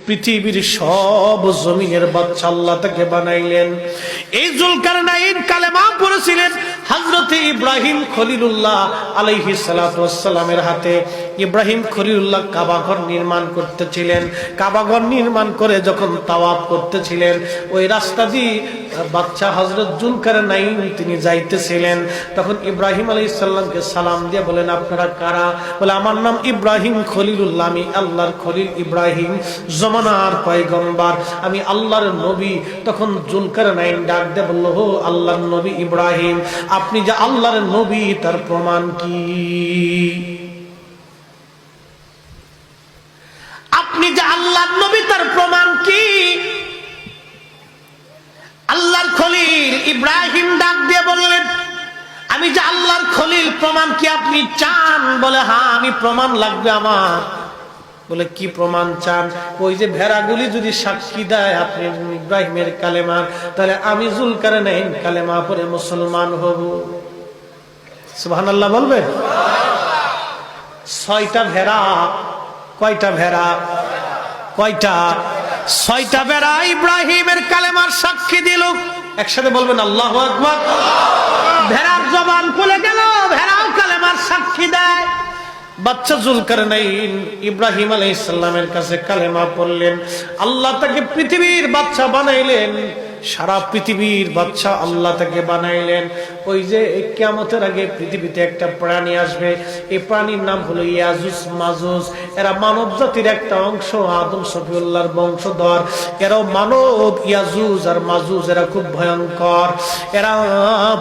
পৃথিবীর সব জমিনের বাদশা আল্লাহ তাকে বানাইলেন। এই জুলকারনাইন কালেমা পড়েছিলেন হযরতে ইব্রাহিম খলিলুল্লাহ আলাইহিস সালাতু ওয়াস সালামের হাতে। ইব্রাহিম খলিলুল্লাহ কাবা ঘর নির্মাণ করতেছিলেন। কাবা ঘর নির্মাণ করে যখন তাওয়াফ করতেছিলেন, ওই রাস্তা দিয়ে বাদশা হযরত জুলকারনাইন তিনি যাইতেছিলেন। তখন ইব্রাহিম আলাইহিস সালামকে সালাম দিয়ে বলেন, আপনারা কারা? বলে, আমার নাম ইব্রাহিম খলিলুল্লাহ, আমি আল্লাহর খলিল ইব্রাহিম, জমানার পয়গম্বর, আমি আল্লাহর নবী। তখন জুলকারনাইন ডাক দিয়ে বলল, ও আল্লাহর নবী ইব্রাহিম, আপনি যে আল্লাহর নবী তার প্রমাণ কি? আপনি যে আল্লাহর নবী তার প্রমাণ কি? আল্লাহর খলিল ইব্রাহিম ডাক দিয়ে বললেন, আমি যে আল্লাহর খলিল, প্রমাণ কি আপনি চান? বলে, হ্যাঁ, আমি প্রমাণ লাগবে আমার। বলে, কি প্রমাণ চান? ওই যে ভেড়াগুলি যদি সাক্ষী দেয় আপনি ইব্রাহিমের কালেমার, তাহলে আমি জুলকারনাইন কালেমা পড়ে মুসলমান হব। সুবহানাল্লাহ বলবে? 6টা ভেড়া। কয়টা ভেড়া? কয়টা? 6টা ভেড়া ইব্রাহিমের কালেমার সাক্ষী দিল। একসাথে বলবেন আল্লাহু আকবার। ভেড়ার জবান খুলে গেল, ভেড়াও কালেমার সাক্ষী দেয়। বাচ্চা জুলকারনাইন ইব্রাহিম আলাইহিস সালামের কাছে কালেমা পড়লেন। আল্লাহ তাকে পৃথিবীর বাদশা বানাইলেন, সারা পৃথিবীর বাদশা আল্লাহ তাকে বানাইলেন। ওই যে কিয়ামতের আগে পৃথিবীতে একটা প্রাণী আসবে, এই প্রাণীর নাম হলো ইয়াজুজ মাজুজ। এরা মানব জাতির একটা অংশ, আদম সফিউল্লাহর বংশধর। এরাও মানব। ইয়াজুজ আর মাজুজ এরা খুব ভয়ঙ্কর। এরা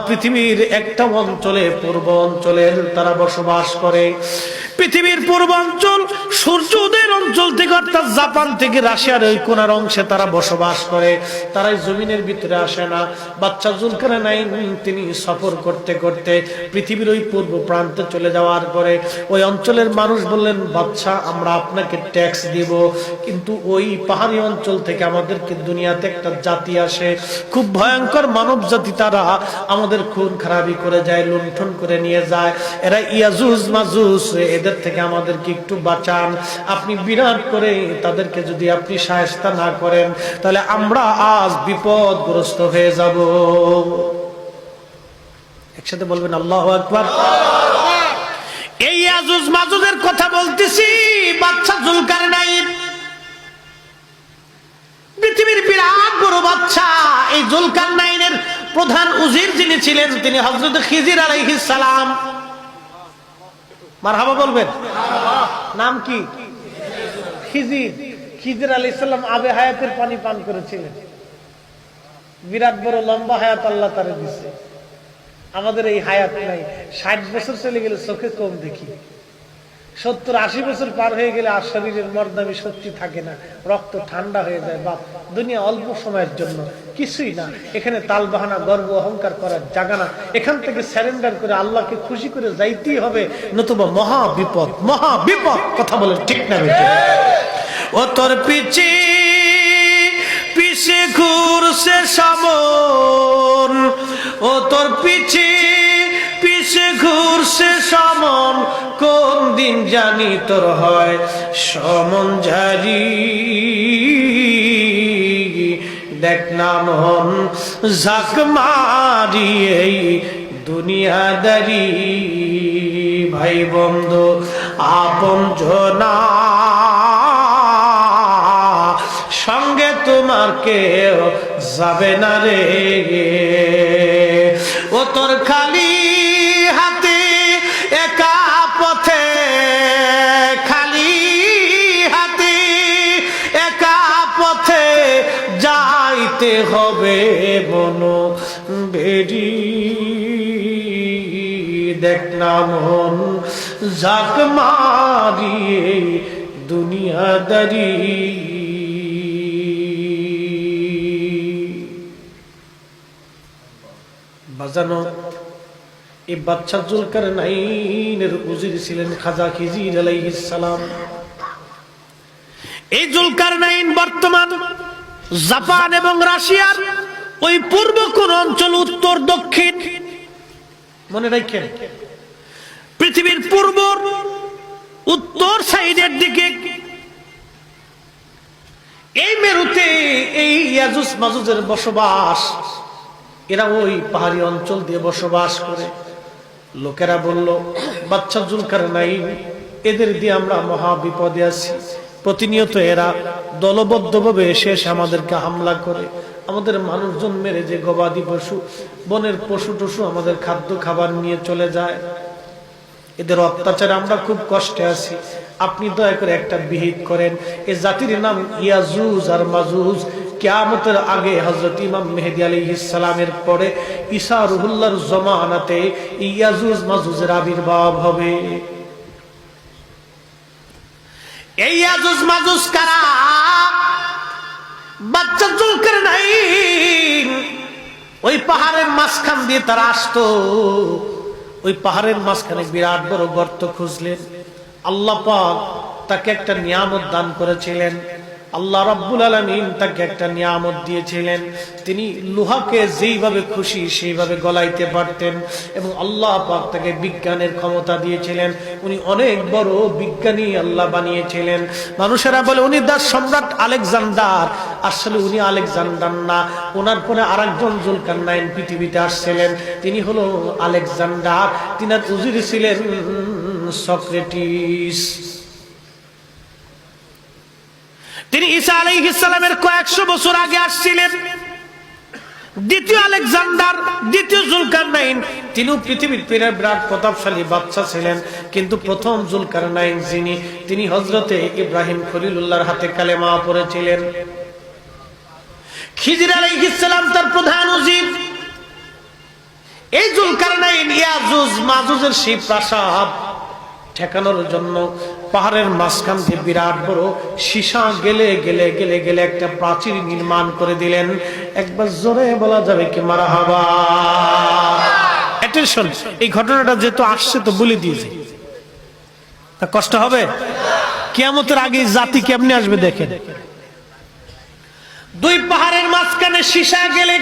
পৃথিবীর একটা অঞ্চলে, পূর্ব অঞ্চলে তারা বসবাস করে। পৃথিবীর পূর্বাঞ্চল সূর্যোদয়ের অঞ্চল থেকে, অর্থাৎ জাপান থেকে রাশিয়ার ওই কোনার অংশে তারা বসবাস করে। তারাই জমিনের ভিতরে আসে না। বাচ্চা জুলকারনাইন তিনি সফর করতে করতে পৃথিবীর ওই পূর্ব প্রান্তে চলে যাওয়ার পরে ওই অঞ্চলের মানুষ বললেন, বাদশা, আমরা আপনাকে ট্যাক্স দিব, কিন্তু ওই পাহাড়ি অঞ্চল থেকে আমাদেরকে দুনিয়াতে একটা জাতি আসে, খুব ভয়ঙ্কর মানব জাতি। তারা আমাদের খুন খারাপি করে যায়, লুণ্ঠন করে নিয়ে যায়। এরা ইয়াজুজ মাজুজ, এদের থেকে আমাদেরকে একটু বাঁচান। আপনি বিরাট করে তাদেরকে যদি আপনি শায়েস্তা না করেন, তাহলে আমরা আজ বিপদগ্রস্ত হয়ে যাব। একসাথে বলবেন আল্লাহু আকবার। এই ইয়াজুজ মাজুজের কথা বলতেছি। বাদশা জুলকারনাইন পৃথিবীর বিরাট বড় বাদশা। এই জুলকারনাইনের প্রধান উজির যিনি ছিলেন, তিনি হযরত খিজির আলাইহিস সালাম। মারহাবা বলবেন। নাম কি? খিজির। খিজির আলাইহিস সালাম আবে হায়াতের পানি পান করেছিলেন। বিরাট বড় লম্বা হায়াত আল্লাহ তারে দিছে। আমাদের এই হায়াত নাই। 60 বছর চলে গেলে চোখে কম দেখি, 70-80 বছর পার হয়ে গেলে আর শরীরের মর্দামি শক্তি থাকে না, রক্ত ঠান্ডা হয়ে যায়। বাপ, দুনিয়া অল্প সময়ের জন্য, কিছুই না। এখানে তাল বাহানা, গর্ব অহংকার করার জায়গা না। এখান থেকে স্যারেন্ডার করে আল্লাহকে খুশি করে যাইতেই হবে, নতুবা মহা বিপদ, মহা বিপদ। কথা বলেন ঠিক না বেটে? ও তোর পিছে পিছে ঘুরছে সমন, ও তোর পিছে পিছে ঘুরছে সমন, কোন দিন জানি তোর হয় সমন ঝারি। দেখ না মন ঝাঁক মারি এই দুনিয়াদারি, ভাই বন্ধু আপন জনা সঙ্গে তোমার কেউ যাবে না রে। ও তোর খালি হাতে একা পথে, খালি হাতে একা পথে যাইতে হবে মনো বেরি। দেখ না মন ঝাঁক মারি দুনিয়াদারি। বাজানো এই বাদশা জুলকারনাইনের উজির ছিলেন খাজা খিজির আলাইহিস সালাম। এই জুলকারনাইন বর্তমান জাপান এবং রাশিয়ার ওই পূর্ব কোন অঞ্চল, উত্তর দক্ষিণ, মনে রাখেন, পৃথিবীর পূর্ব উত্তর সাইডের দিকে এই ইয়াজুজ মাজুজের বসবাস, এরা ওই পাহাড়ি অঞ্চল দিয়ে বসবাস করে। লোকেরা বলল, বাচ্চা জুলকারনাইন, এদের দিয়ে আমরা মহা বিপদে আছি। প্রতিনিয়ত এরা দলবদ্ধভাবে এসে আমাদেরকে হামলা করে, আমাদের মানুষজন মেরে যে গবাদি পশু, বনের পশু টশু আমাদের খাদ্য খাবার নিয়ে চলে যায়। এদের অত্যাচারে আমরা খুব কষ্টে আছি। আপনি দয়া করে একটা বিহিত করেন, এই জাতির নাম ইয়াজুজ আর মাজুজ। কিয়ামতের আগে হযরত ইমাম মেহেদী আলাইহিস সালামের পরে ঈসা রুহুল্লাহর জামানাতে ইয়াজুজ মাজুজের আবির্ভাব হবে। এই ইয়াজুজ মাজুজ কারা? বাচ্চা জুলকারনাইন ওই পাহাড়ের মাঝখান দিয়ে তারা আসতো। ওই পাহাড়ের মাঝখানে বিরাট বড় গর্ত খুঁজলেন। আল্লাহ পাক তাকে একটা নিয়ামত দান করেছিলেন। আল্লাহ রাব্বুল আলামিন তাকে একটা নিয়ামত দিয়েছিলেন। তিনি লোহাকে যেইভাবে খুশি সেইভাবে গলাইতে পারতেন, এবং আল্লাহ পাক তাকে বিজ্ঞানের ক্ষমতা দিয়েছিলেন। উনি অনেক বড় বিজ্ঞানী আল্লাহ বানিয়েছিলেন। মানুষেরা বলে উনি দাস সম্রাট আলেকজান্ডার। আসলে উনি আলেকজান্ডার না, ওনার পরে আরেকজন জুলকারনাইন পৃথিবীতে আসছিলেন, তিনি হলো আলেকজান্ডার। তিনার উজির ছিলেন সক্রেটিস। তিনি ঈসা আলাইহিস সালামের কয়েকশো বছর আগে আসছিলেন। দ্বিতীয় আলেকজান্ডার, দ্বিতীয় জুলকারনাইন, তিনিও পৃথিবীর বিরাট প্রতাপশালী বাদশা ছিলেন। কিন্তু প্রথম জুলকারনাইন যিনি, তিনি হযরতে ইব্রাহিম খলিলুল্লাহর হাতে কালেমা পড়েছিলেন। খিজির আলাইহিস সালাম তার প্রধান উজির। এই জুলকারনাইন ইয়াজুজ মাজুজের সেই প্রাসাদ ঠেকানোর জন্য পাহাড়ের মাঝখান দিয়ে বিরাট বড় সীসা গেলে গেলে গেলে গেলে একটা প্রাচীর নির্মাণ করে দিলেন। একবার জোরে বলা যাবে কি মারহাবা? অ্যাটেনশন, এই ঘটনাটা যেহেতু আসছে তো বলে দিয়েছে, তা কষ্ট হবে? কিয়ামতের আগে জাতি কেমনে আসবে দেখেন। দুই পাহাড়ের মাঝখানে সীসা গেলে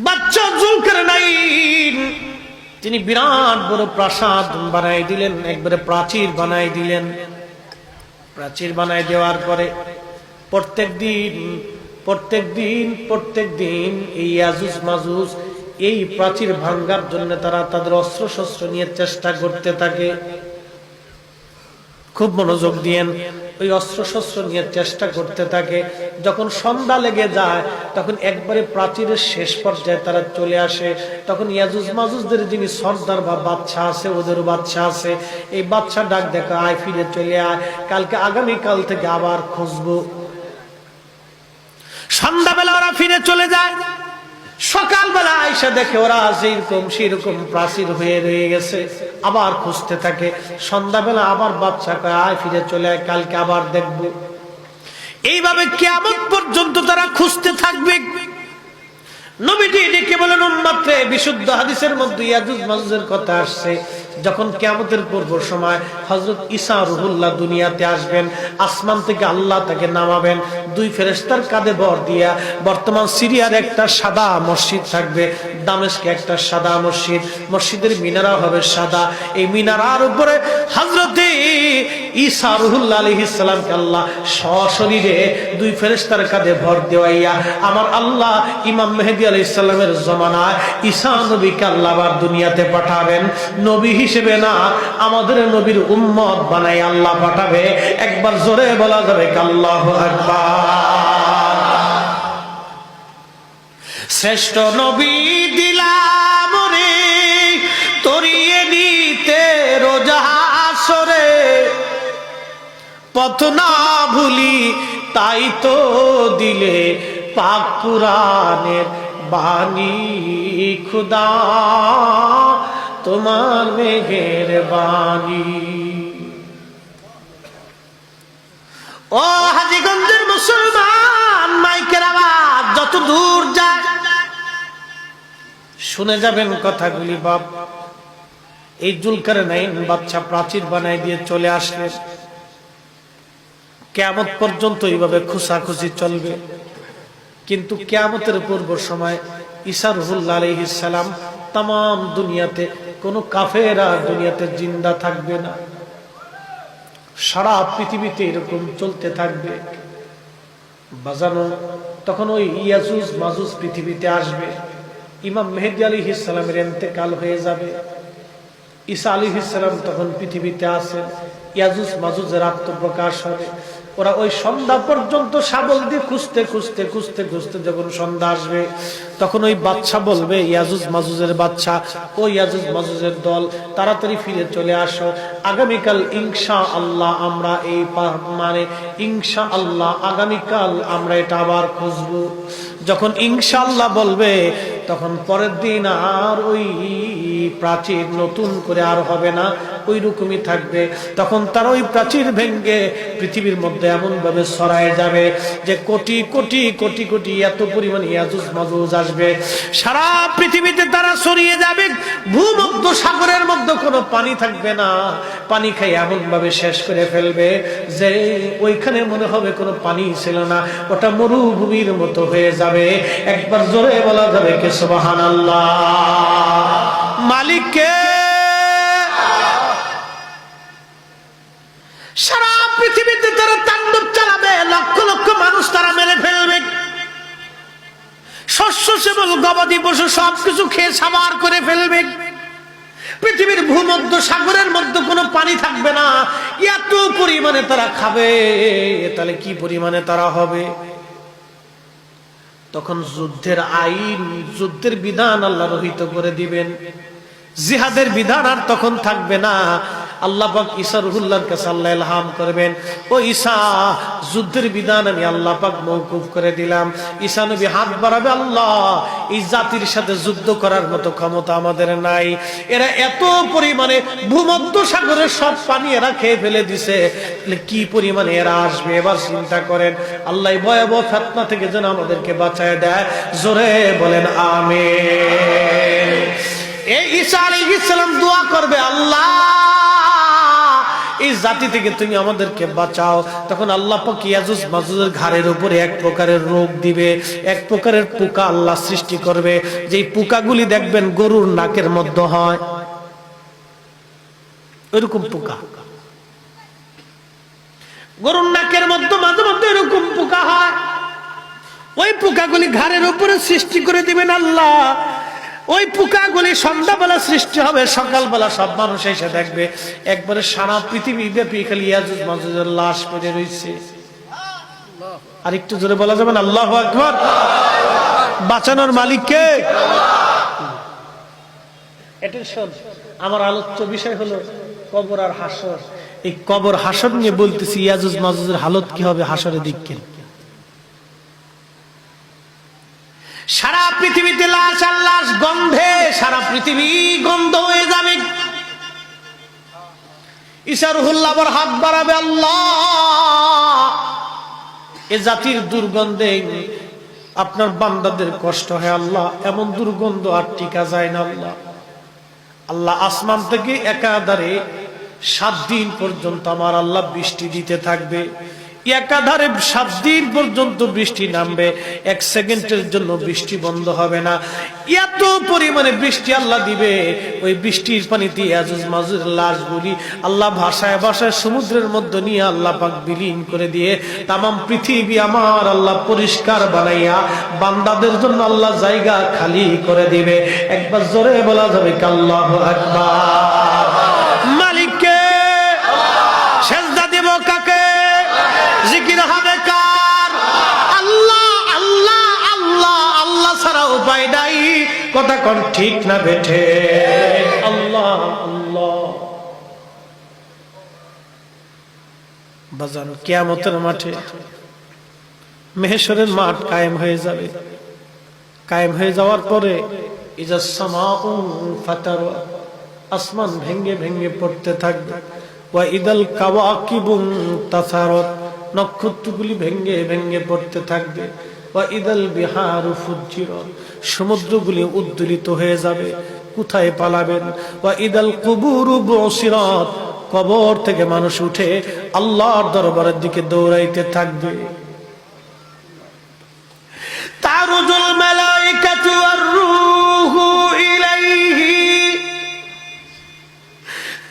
বাচ্চা জুলকারনাইন তিনি বিরাট বড় প্রাসাদ বানাই দিলেন, একবারে প্রাচীর বানাই দিলেন। প্রাচীর বানাই দেওয়ার পরে প্রত্যেক দিন এই ইয়াজুজ মাজুজ এই প্রাচীর ভাঙ্গার জন্য তারা তাদের অস্ত্র শস্ত্র নিয়ে চেষ্টা করতে থাকে। খুব মনোযোগ দিয়েন, ওই অস্ত্র শস্ত্র নিয়ে চেষ্টা করতে থাকে। যখন সন্ধ্যা লেগে যায় তখন একবারে প্রাচীরের শেষ পর্যায়ে তারা চলে আসে। তখন ইয়াজুজ মাজুজদের যিনি সর্দার বা বাদশা আছে, ওদেরও বাদশা আছে, এই বাদশা ডাক দেখো, আয় ফিরে চলে আয়, কালকে আগামীকাল থেকে আবার খুঁজবো। সন্ধ্যাবেলা ওরা ফিরে চলে যায়। সকালবেলা আয়সা দেখে ওরা যেরকম সেরকম প্রাচীর হয়ে রয়ে গেছে, আবার খুঁজতে থাকে। সন্ধ্যাবেলা আবার বাদশা কয়, আয় ফিরে চলে আয়, কালকে আবার দেখব। এইভাবে কিয়ামত পর্যন্ত তারা খুঁজতে থাকবে। নবীজি ডেকে বলেন, উম্মত রে, বিশুদ্ধ হাদিসের মধ্যে ইয়াজুজ মাজুজের কথা আসছে। যখন কিয়ামতের পূর্ব সময় হযরত ঈসা রুহুল্লাহ দুনিয়াতে আসবেন, আসমান থেকে আল্লাহ তাকে নামাবেন দুই ফেরেশতার কাঁধে ভর দিয়া। বর্তমান সিরিয়ার একটা সাদা মসজিদ থাকবে, দামেস্কে একটা সাদা মসজিদ, মসজিদের মিনারা হবে সাদা। এই মিনারার উপরে হযরত ঈসা রুহুল্লাহ আলাইহিস সালামকে আল্লাহ সশরীরে দুই ফেরেশতার কাঁধে ভর দেওয়াইয়া আমার আল্লাহ ইমাম মেহেদী আলাইহিস সালামের জমানায় ঈসা নবীকে আল্লাহ আবার দুনিয়াতে পাঠাবেন। নবী হিসেবে না, আমাদের নবীর উম্মত বানাই আল্লাহ পাঠাবে। একবার জোরে বলা যাবে আল্লাহু আকবার। শ্রেষ্ঠ নবী দিলাম রে তরিয়ে নিতে রোজা আসরে, পথ না ভুলি তাই তো দিলে পাক কুরআনের বাণী। খুদা তোমার মেহেরবানি। ও হাজীগঞ্জের মুসলমান, মাইকের আওয়াজ যত দূর যায় শুনে যাবেন কথাগুলি। বাপ, এই জুলকারনাইন বাদশা প্রাচীর বানাই দিয়ে চলে আসলেন। কিয়ামত পর্যন্ত এইভাবে খুসাখুসি চলবে। কিন্তু কিয়ামতের পূর্ব সময় ঈসা রুহুল্লাহ আলাইহিস সালাম তাম দুনিয়াতে কোনো কাফেরা দুনিয়াতে জিন্দা থাকবে না। সারা পৃথিবীতে এরকম চলতে থাকবে। বাজানো তখন ওই ইয়াজুজ মাজুজ পৃথিবীতে আসবে। ইমাম মেহেদী আলাইহিস সালামের ইন্তেকাল হয়ে যাবে। ঈসা আলাইহিস সালাম তখন পৃথিবীতে আছেন। ইয়াজুজ মাজুজের আত্মপ্রকাশ হবে। ওরা ওই সন্ধ্যা পর্যন্ত শাবল দিয়ে খুঁজতে খুঁজতে খুঁজতে খুঁজতে যখন সন্ধ্যা আসবে, তখন ওই বাদশা বলবে, ইয়াজুজ মাজুজের বাদশা, ও ইয়াজুজ মাজুজের দল, তাড়াতাড়ি ফিরে চলে আসো। আগামীকাল ইনশাআল্লাহ আমরা এই ইনশাআল্লাহ আগামীকাল আমরা এটা আবার খুঁজবো। যখন ইনশাআল্লাহ বলবে, তখন পরের দিন আর ওই প্রাচীর নতুন করে আর হবে না, ওই রকমই থাকবে। তখন তার ওই প্রাচীর ভেঙ্গে পৃথিবীর মধ্যে এমন ভাবে ছড়ায় যাবে যে কোটি কোটি কোটি কোটি এত পরিমাণ ইয়াজুজ মাজুজ আসবে, সারা পৃথিবীতে তারা ছড়িয়ে যাবে। ভূমধ্য সাগরের মধ্যে কোনো পানি থাকবে না, পানি খাই এমন ভাবে শেষ করে ফেলবে যে ওইখানে মনে হবে কোনো পানি ছিল না, ওটা মরুভূমির মতো হয়ে যাবে। একবার জোরে বলা যাবে কে সুবহানাল্লাহ। মালিককে সারা পৃথিবীতে তারা তাণ্ডব চালাবে, লক্ষ লক্ষ মানুষ তারা মেরে ফেলবে, শস্য শ্যামল গবাদি পশু সবকিছু খেয়ে সাবার করে ফেলবে। পৃথিবীর ভূমধ্য সাগরের মধ্যে কোনো পানি থাকবে না, এত পরিমাণে তারা খাবে। তাহলে কি পরিমাণে তারা হবে? তখন যুদ্ধের আইন, যুদ্ধের বিধান আল্লাহ রহিত করে দিবেন। জিহাদের বিধান আর তখন থাকবে না। আল্লাহ পাক ঈসা রুহুল্লাহর কাছে আল্লাহ ইলহাম করবেন, ও ঈসা, যুদ্ধের বিধান আমি আল্লাহ পাক মওকুফ করে দিলাম। ঈসা নবী হাত বাড়াবে, আল্লাহ, এই জাতির সাথে যুদ্ধ করার মতো ক্ষমতা আমাদের নাই, এরা এত পরিমাণে ভূমধ্য সাগরের সব পানি এরা খেয়ে ফেলে দিছে, কি পরিমাণে এরা আসবে। এবার চিন্তা করেন, আল্লাহ ভয়াবহ ফিতনা থেকে যেন আমাদেরকে বাঁচায় দেয়। জোরে বলেন আমিন। এই ঈসা আলাইহিস সালাম দোয়া করবে, আল্লাহ, এই জাতি থেকে তুমি আমাদেরকে বাঁচাও। তখন আল্লাহ পাক ইয়াজুজ মাজুজের ঘাড়ের উপরে এক প্রকারের রোগ দিবে, এক প্রকারের পোকা আল্লাহ সৃষ্টি করবে, যেই পোকাগুলি দেখবেন গরুর নাকের মধ্যে হয়, এরকম পোকা গরুর নাকের মধ্যে মাঝে মধ্যে এরকম পোকা হয়। ওই পোকাগুলি ঘাড়ের উপরে সৃষ্টি করে দিবেন আল্লাহ। ওই পোকাগুলি সন্ধ্যাবেলা সৃষ্টি হবে, সকালবেলা সব মানুষ এসে দেখবে একবারে সারা পৃথিবী ব্যাপী খালি ইয়াজুজ মাজুজের লাশ পড়ে রয়েছে। আর একটু জোরে বলা যাবে না আল্লাহু আকবার। বাঁচানোর মালিক কে? অ্যাটেনশন, আমার আলোচ্য বিষয় হলো কবর আর হাসর। এই কবর হাসর নিয়ে বলতেছি, ইয়াজুজ মাজুজের হালত কি হবে হাসরের দিকে। সারা পৃথিবীতে লাশ আর লাশ, গন্ধে সারা পৃথিবী গন্ধ হয়ে যাবে। ঈসা রুহুল্লাহ আবার হাত বাড়াবে, আল্লাহ, এ জাতির দুর্গন্ধে আপনার বান্দাদের কষ্ট হয়, আল্লাহ, এমন দুর্গন্ধ আর টিকা যায় না। আল্লাহ, আল্লাহ আসমান থেকে একাধারে 7 দিন পর্যন্ত আমার আল্লাহ বৃষ্টি দিতে থাকবে। একাধারে 7 দিন পর্যন্ত বৃষ্টি নামবে, 1 সেকেন্ডের জন্য বৃষ্টি বন্ধ হবে না। এত পরিমাণে বৃষ্টি আল্লাহ দিবে, ওই বৃষ্টির পানিতে ইয়াজুজ মাজুজের লাশগুলি আল্লাহ ভাষায় ভাষায় সমুদ্রের মধ্যে নিয়ে আল্লাহ পাক বিলীন করে দিয়ে তামাম পৃথিবী আমার আল্লাহ পরিষ্কার বানাইয়া বান্দাদের জন্য আল্লাহ জায়গা খালি করে দিবে। একবার জোরে বলা যাবে আল্লাহু আকবার। মালিককে সেজদা দেব কাকে? জিকির হবে কার? আল্লাহ, আল্লাহ, আল্লাহ, আল্লাহ ছাড়া উপায় নাই। কথা কোন ঠিক না বেঠে? আল্লাহ, আল্লাহ। বাজান, কিয়ামতের মাঠে মেহেশরের মাঠ কায়েম হয়ে যাবে। কায়েম হয়ে যাওয়ার পরে ইজা সামাউ ফাতারা, আসমান ভেঙ্গে ভেঙ্গে পড়তে থাকবে। ওয়া ইদাল কাওয়াকিবুন তাসারাত, নক্ষত্রগুলি ভেঙ্গে ভেঙ্গে পড়তে থাকবে। ওয়া ইদাল বিহারু ফুজ্জিরাত, সমুদ্রগুলি উদ্দোলিত হয়ে যাবে। কোথায় পালাবেন? ওয়া ইদাল কুবুরু বুসিরাত, কবর থেকে মানুষ উঠে আল্লাহর দরবারের দিকে দৌড়াইতে থাকবে। তারুজুল মালাইকাতু ওয়ার রূহু ইলাইহি,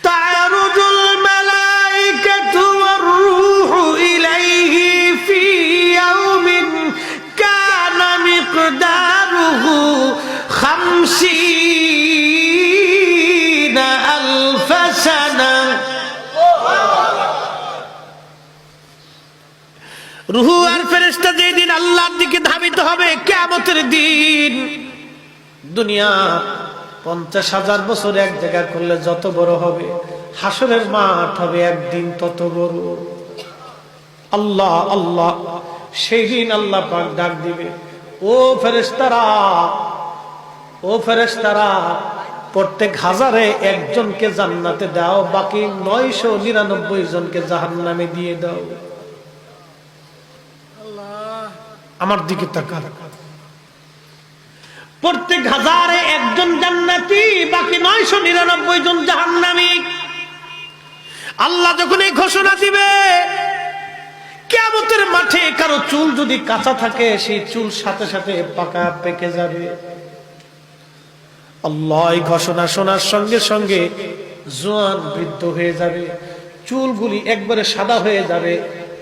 তারুজুল মালাইকাতু ওয়ার রূহু ইলাইহি ফি ইয়াউমিন রূহ আর ফেরেশতা যেদিন আল্লাহর দিকে ধাবিত হবে কিয়ামতের দিন, দুনিয়া 50,000 বছর এক জায়গা করলে যত বড় হবে, হাসরের মাঠ হবে একদিন তত বড়। আল্লাহ আল্লাহ, সেই দিন আল্লাহ পাক ডাক দিবে, ও ফেরেশতারা, ও ফেরেশতারা, প্রত্যেক হাজারে একজনকে জান্নাতে দাও, বাকি 999 জনকে জাহান্নামে দিয়ে দাও। আমার দিকে তাকান, প্রত্যেক হাজারে একজন জান্নাতি, বাকি 999 জন জাহান্নামী। আল্লাহ যখন এই ঘোষণা দিবে, কিয়ামতের মাঠে কারো চুল যদি কাঁচা থাকে, সেই চুল সাথে সাথে পাকা পেকে যাবে। আল্লাহ এই ঘোষণা শোনার সঙ্গে সঙ্গে জোয়ান বৃদ্ধ হয়ে যাবে, চুলগুলি একবারে সাদা হয়ে যাবে,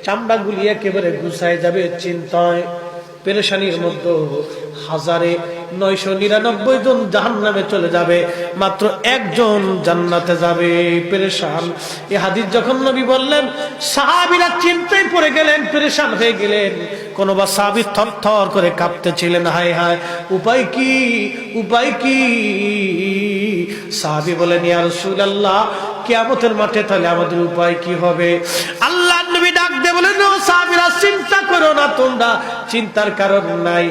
চামড়াগুলি একেবারে গুছায় যাবে। চিন্তায় পেরেশানির মধ্যে হাজারে 999 জন জাহান্নামে চলে যাবে, মাত্র একজন জান্নাতে যাবে। পেরেশান এই হাদিস যখন নবী বললেন, সাহাবীরা চিন্তায় পড়ে গেলেন, পেরেশান হয়ে গেলেন। কোন বা সাহাবী থরথর করে কাঁপতেছিলেন, হায় হায়, উপায় কি, উপায় কি? সাহাবী বলেন, ইয়া রাসূলুল্লাহ, কিয়ামতের মাঠে তাহলে আমাদের উপায় কি হবে? আল্লাহর নবী ডাক দিয়ে বলেন, ও সাহাবীরা, চিন্তা করো না তোমরা, চিন্তার কারণ নাই।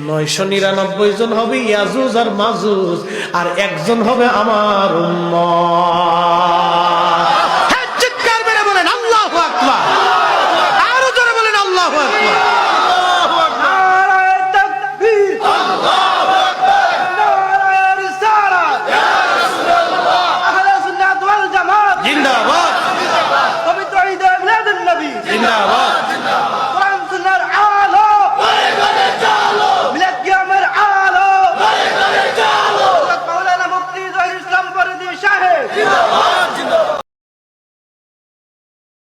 999 জন হবে ইয়াজুজ আর মাজুজ, আর একজন হবে আমার উম্মত।